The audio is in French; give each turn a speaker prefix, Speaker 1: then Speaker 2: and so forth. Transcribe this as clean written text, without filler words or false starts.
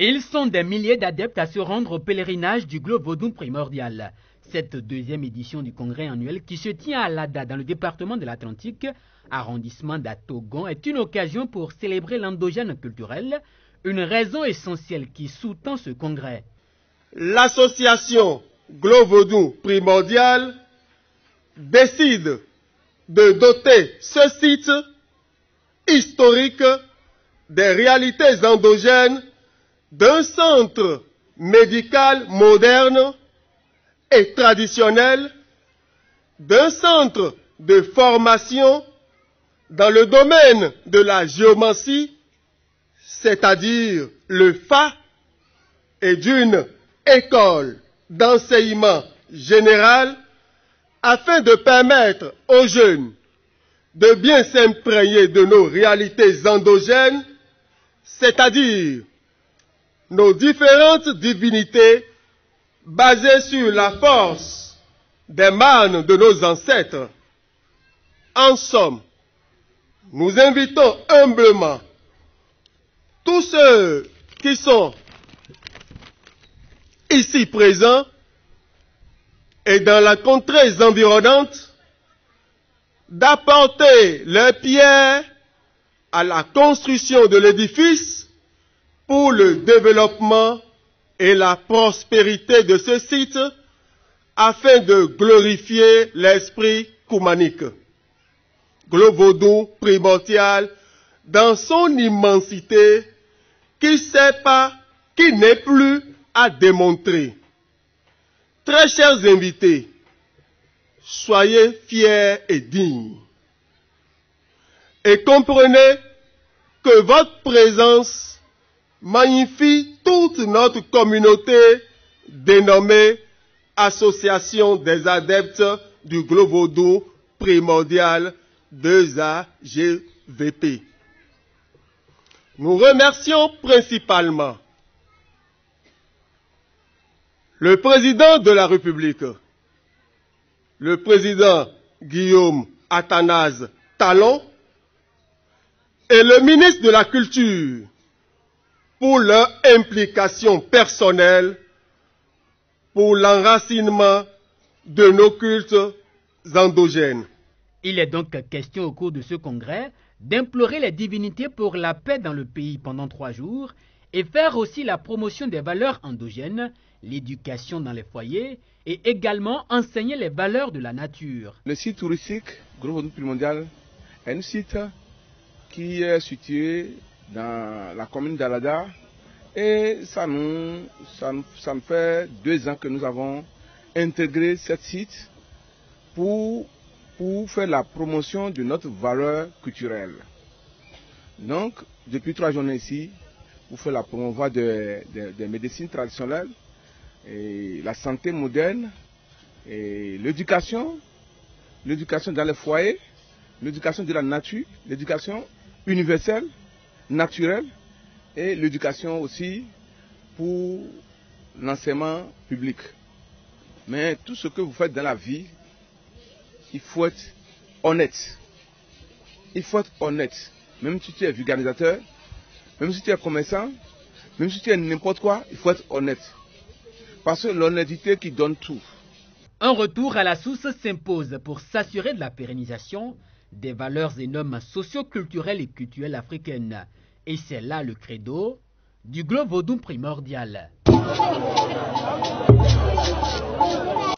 Speaker 1: Ils sont des milliers d'adeptes à se rendre au pèlerinage du Globe Vodou primordial. Cette deuxième édition du congrès annuel qui se tient à Lada dans le département de l'Atlantique, arrondissement d'Atogon, est une occasion pour célébrer l'endogène culturel, une raison essentielle qui sous-tend ce congrès.
Speaker 2: L'association Globe Vodou primordial décide de doter ce site historique des réalités endogènes d'un centre médical moderne et traditionnel, d'un centre de formation dans le domaine de la géomancie, c'est-à-dire le FA, et d'une école d'enseignement général afin de permettre aux jeunes de bien s'imprégner de nos réalités endogènes, c'est-à-dire nos différentes divinités basées sur la force des mânes de nos ancêtres. En somme, nous invitons humblement tous ceux qui sont ici présents et dans la contrée environnante d'apporter leur pierre à la construction de l'édifice pour le développement et la prospérité de ce site afin de glorifier l'esprit koumanique. Globe Vodou primordial dans son immensité qui n'est plus à démontrer. Très chers invités, soyez fiers et dignes. Et comprenez que votre présence magnifie toute notre communauté dénommée Association des adeptes du Globe Vodou primordial 2AGVP. Nous remercions principalement le président de la République, le président Guillaume Athanase Talon, et le ministre de la Culture pour leur implication personnelle pour l'enracinement de nos cultes endogènes.
Speaker 1: Il est donc question au cours de ce congrès d'implorer les divinités pour la paix dans le pays pendant 3 jours et faire aussi la promotion des valeurs endogènes, l'éducation dans les foyers et également enseigner les valeurs de la nature.
Speaker 3: Le site touristique Globe Vodou primordial est un site qui est situé dans la commune d'Alada et ça nous fait 2 ans que nous avons intégré ce site pour faire la promotion de notre valeur culturelle. Donc, depuis 3 journées ici, pour faire la promouvoir des médecines traditionnelles, et la santé moderne, et l'éducation dans les foyers, l'éducation de la nature, l'éducation universelle, naturelle, et l'éducation aussi pour l'enseignement public. Mais tout ce que vous faites dans la vie, il faut être honnête. Il faut être honnête. Même si tu es vulgarisateur, même si tu es commerçant, même si tu es n'importe quoi, il faut être honnête. Parce que l'honnêteté qui donne tout.
Speaker 1: Un retour à la source s'impose pour s'assurer de la pérennisation des valeurs et normes socio-culturelles et culturelles africaines. Et c'est là le credo du Globe Vodou primordial.